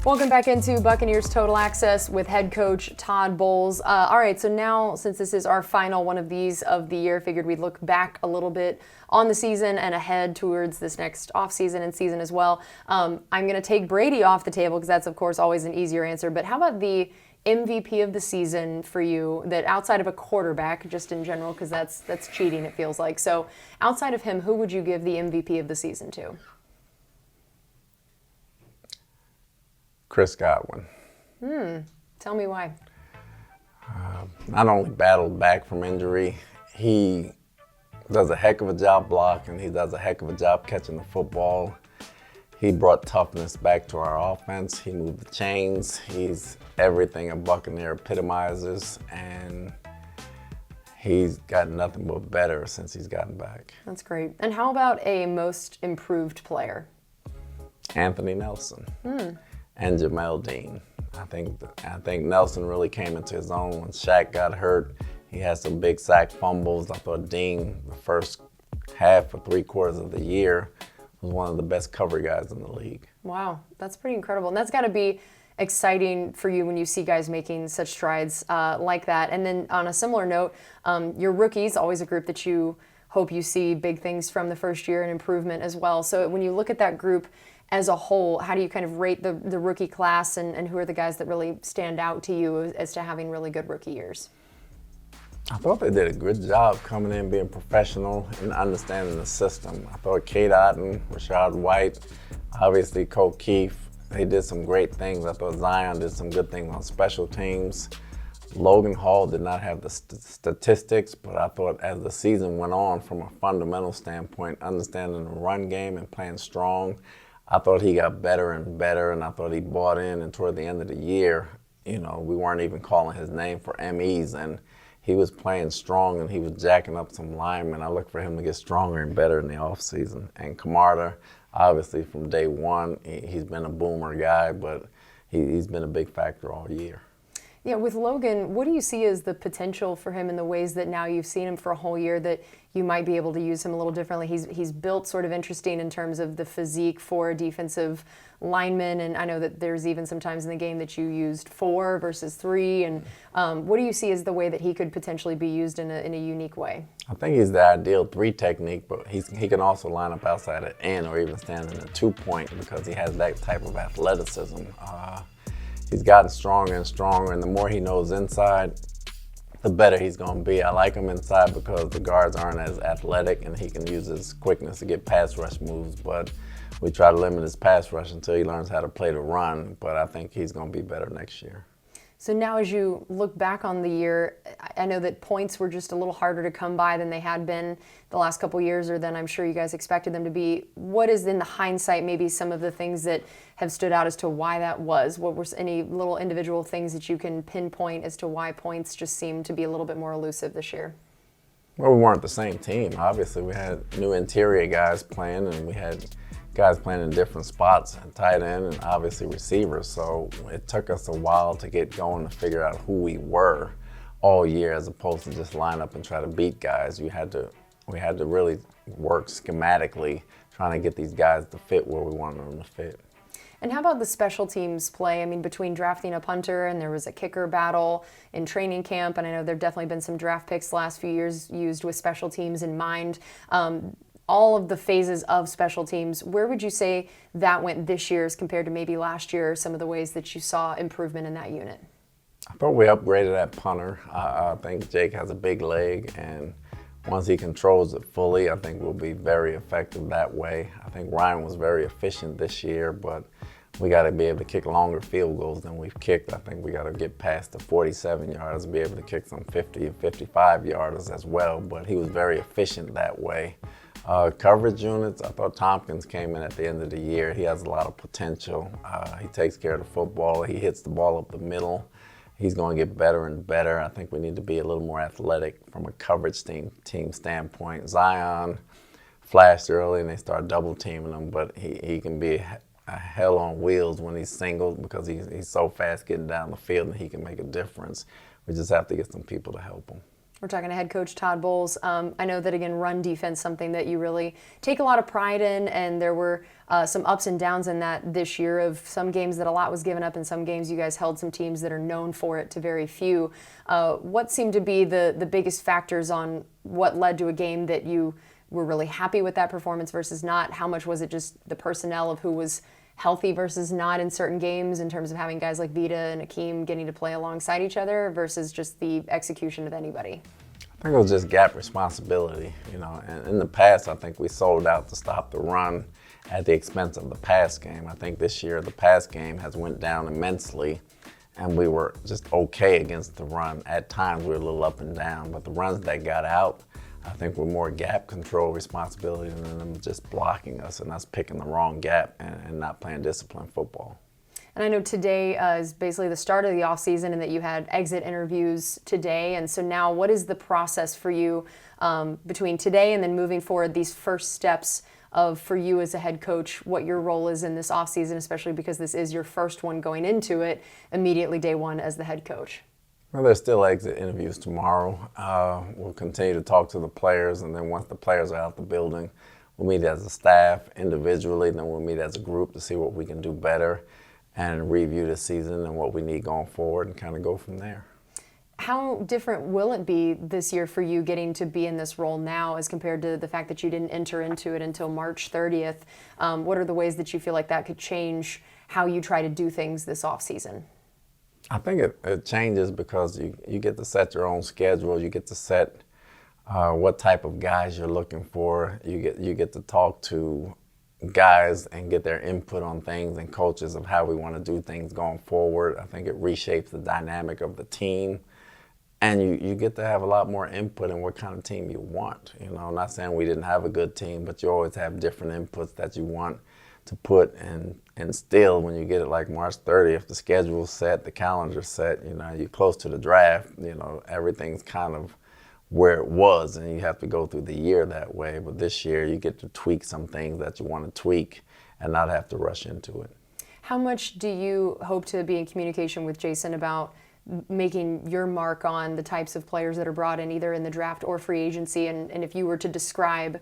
Welcome back into Buccaneers Total Access with head coach Todd Bowles. All right, so now since this is our final one of these of the year, figured we'd look back a little bit on the season and ahead towards this next offseason and season as well. I'm going to take Brady off the table because that's, of course, always an easier answer. But how about the MVP of the season for you, that outside of a quarterback, just in general, because that's cheating, it feels like. So outside of him, who would you give the MVP of the season to? Chris Godwin. Tell me why. Not only battled back from injury, he does a heck of a job blocking. He does a heck of a job catching the football. He brought toughness back to our offense. He moved the chains. He's everything a Buccaneer epitomizes, and he's gotten nothing but better since he's gotten back. That's great. And how about a most improved player? Anthony Nelson. And Jamel Dean. I think Nelson really came into his own when Shaq got hurt. He had some big sack fumbles. I thought Dean, the first half or 3/4 of the year, was one of the best cover guys in the league. Wow, that's pretty incredible. And that's got to be exciting for you when you see guys making such strides like that. And then on a similar note, your rookies, always a group that you hope you see big things from the first year and improvement as well. So when you look at that group as a whole, how do you kind of rate the rookie class, and who are the guys that really stand out to you as to having really good rookie years? I thought they did a good job coming in, being professional and understanding the system. I thought Kate Otten, Rashad White, obviously Cole Keefe, they did some great things. I thought Zion did some good things on special teams. Logan Hall did not have the statistics, but I thought as the season went on, from a fundamental standpoint, understanding the run game and playing strong, I thought he got better and better, and I thought he bought in. And toward the end of the year, we weren't even calling his name for MEs, and he was playing strong, and he was jacking up some linemen. I look for him to get stronger and better in the offseason. And Camarda, obviously from day one, he's been a boomer guy, but he's been a big factor all year. Yeah, with Logan, what do you see as the potential for him in the ways that now you've seen him for a whole year that you might be able to use him a little differently? He's built sort of interesting in terms of the physique for a defensive lineman, and I know that there's even some times in the game that you used 4 versus 3. And what do you see as the way that he could potentially be used in a unique way? I think he's the ideal 3 technique, but he can also line up outside at end or even stand in a 2-point because he has that type of athleticism. He's gotten stronger and stronger, and the more he knows inside, the better he's going to be. I like him inside because the guards aren't as athletic, and he can use his quickness to get pass rush moves, but we try to limit his pass rush until he learns how to play the run, but I think he's going to be better next year. So now as you look back on the year, I know that points were just a little harder to come by than they had been the last couple years, or than I'm sure you guys expected them to be. What is, in the hindsight, maybe some of the things that have stood out as to why that was? What were any little individual things that you can pinpoint as to why points just seemed to be a little bit more elusive this year? Well, we weren't the same team. Obviously, we had new interior guys playing, and we had guys playing in different spots, and tight end and obviously receivers. So it took us a while to get going to figure out who we were all year, as opposed to just line up and try to beat guys. We had to really work schematically, trying to get these guys to fit where we wanted them to fit. And how about the special teams play? I mean, between drafting a punter and there was a kicker battle in training camp, and I know there have definitely been some draft picks the last few years used with special teams in mind. All of the phases of special teams, where would you say that went this year as compared to maybe last year, some of the ways that you saw improvement in that unit? I thought we upgraded that punter. I think Jake has a big leg, and once he controls it fully, I think we'll be very effective that way. I think Ryan was very efficient this year, but we got to be able to kick longer field goals than we've kicked. I think we got to get past the 47 yards, be able to kick some 50 and 55 yarders as well, but he was very efficient that way. Coverage units, I thought Tompkins came in at the end of the year. He has a lot of potential. He takes care of the football. He hits the ball up the middle. He's going to get better and better. I think we need to be a little more athletic from a coverage team standpoint. Zion flashed early, and they start double teaming him, but he can be a hell on wheels when he's singled because he's so fast getting down the field, and he can make a difference. We just have to get some people to help him. We're talking to head coach Todd Bowles. I know that, again, run defense, something that you really take a lot of pride in, and there were some ups and downs in that this year of some games that a lot was given up, and some games you guys held some teams that are known for it to very few. What seemed to be the biggest factors on what led to a game that you were really happy with that performance versus not? How much was it just the personnel of who was healthy versus not in certain games in terms of having guys like Vita and Akeem getting to play alongside each other versus just the execution of anybody? I think it was just gap responsibility, and in the past I think we sold out to stop the run at the expense of the pass game. I think this year the pass game has went down immensely and we were just okay against the run. At times we were a little up and down, but the runs that got out, I think were more gap control responsibility than them just blocking us and us picking the wrong gap and not playing disciplined football. And I know today is basically the start of the offseason and that you had exit interviews today. And so now what is the process for you between today and then moving forward, these first steps of, for you as a head coach, what your role is in this offseason, especially because this is your first one going into it immediately day one as the head coach? Well, there's still exit interviews tomorrow. We'll continue to talk to the players, and then once the players are out the building, we'll meet as a staff individually, then we'll meet as a group to see what we can do better and review the season and what we need going forward and kind of go from there. How different will it be this year for you getting to be in this role now as compared to the fact that you didn't enter into it until March 30th? What are the ways that you feel like that could change how you try to do things this offseason? I think it changes because you get to set your own schedule. You get to set what type of guys you're looking for. You get to talk to guys and get their input on things and coaches of how we want to do things going forward. I think it reshapes the dynamic of the team. And you get to have a lot more input in what kind of team you want. I'm not saying we didn't have a good team, but you always have different inputs that you want to put, and still when you get it like March 30th, the schedule's set, the calendar's set, you're close to the draft, everything's kind of where it was, and you have to go through the year that way. But this year you get to tweak some things that you want to tweak and not have to rush into it. How much do you hope to be in communication with Jason about making your mark on the types of players that are brought in either in the draft or free agency? And if you were to describe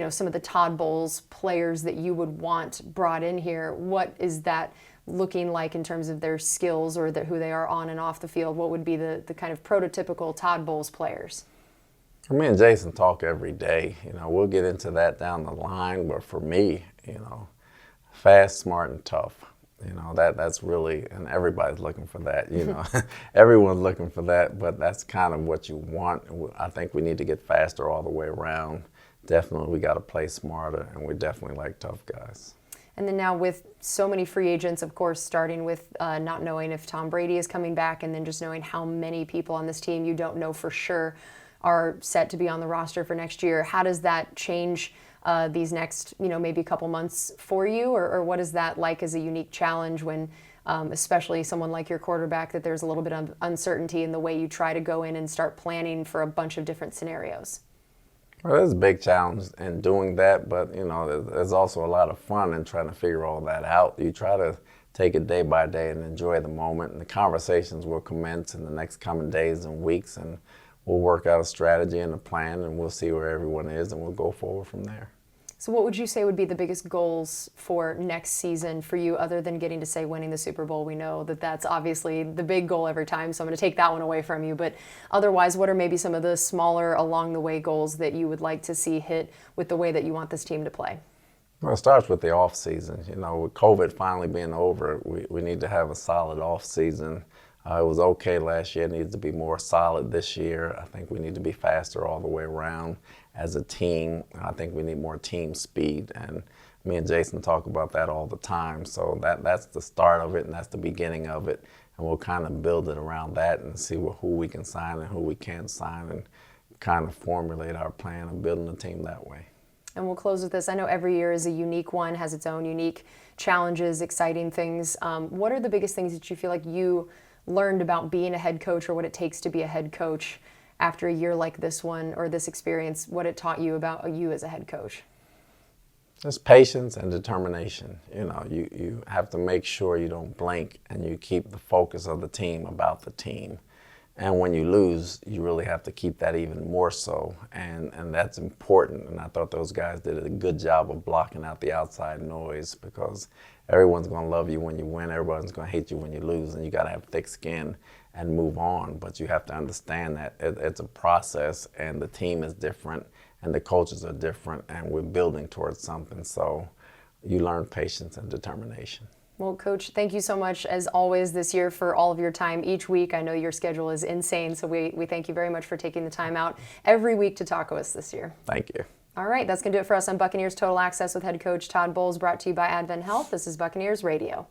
some of the Todd Bowles players that you would want brought in here, what is that looking like in terms of their skills or who they are on and off the field? What would be the kind of prototypical Todd Bowles players? Me and Jason talk every day. We'll get into that down the line, but for me, fast, smart, and tough. That's really, and everybody's looking for that, Everyone's looking for that, but that's kind of what you want. I think we need to get faster all the way around. Definitely we got to play smarter, and we definitely like tough guys. And then now with so many free agents, of course, starting with not knowing if Tom Brady is coming back, and then just knowing how many people on this team you don't know for sure are set to be on the roster for next year. How does that change these next, maybe a couple months for you, or what is that like as a unique challenge when, especially someone like your quarterback, that there's a little bit of uncertainty in the way you try to go in and start planning for a bunch of different scenarios? Well, there's a big challenge in doing that, but there's also a lot of fun in trying to figure all that out. You try to take it day by day and enjoy the moment, and the conversations will commence in the next coming days and weeks, and we'll work out a strategy and a plan, and we'll see where everyone is, and we'll go forward from there. So what would you say would be the biggest goals for next season for you, other than getting to say winning the Super Bowl? We know that that's obviously the big goal every time, so I'm going to take that one away from you. But otherwise, what are maybe some of the smaller along the way goals that you would like to see hit with the way that you want this team to play? Well, it starts with the off season. With COVID finally being over, we need to have a solid off season. It was okay last year. It needs to be more solid this year. I think we need to be faster all the way around as a team. I think we need more team speed, and me and Jason talk about that all the time. So that's the start of it, and that's the beginning of it. And we'll kind of build it around that and see who we can sign and who we can't sign, and kind of formulate our plan of building the team that way. And we'll close with this. I know every year is a unique one, has its own unique challenges, exciting things. What are the biggest things that you feel like you learned about being a head coach, or what it takes to be a head coach after a year like this one, or this experience, what it taught you about you as a head coach? Just patience and determination. You have to make sure you don't blink and you keep the focus of the team about the team. And when you lose, you really have to keep that even more so, and that's important. And I thought those guys did a good job of blocking out the outside noise, because everyone's going to love you when you win, everyone's going to hate you when you lose, and you got to have thick skin and move on. But you have to understand that it's a process, and the team is different, and the coaches are different, and we're building towards something. So you learn patience and determination. Well, Coach, thank you so much, as always, this year for all of your time each week. I know your schedule is insane, so we thank you very much for taking the time out every week to talk with us this year. Thank you. All right, that's going to do it for us on Buccaneers Total Access with head coach Todd Bowles, brought to you by Advent Health. This is Buccaneers Radio.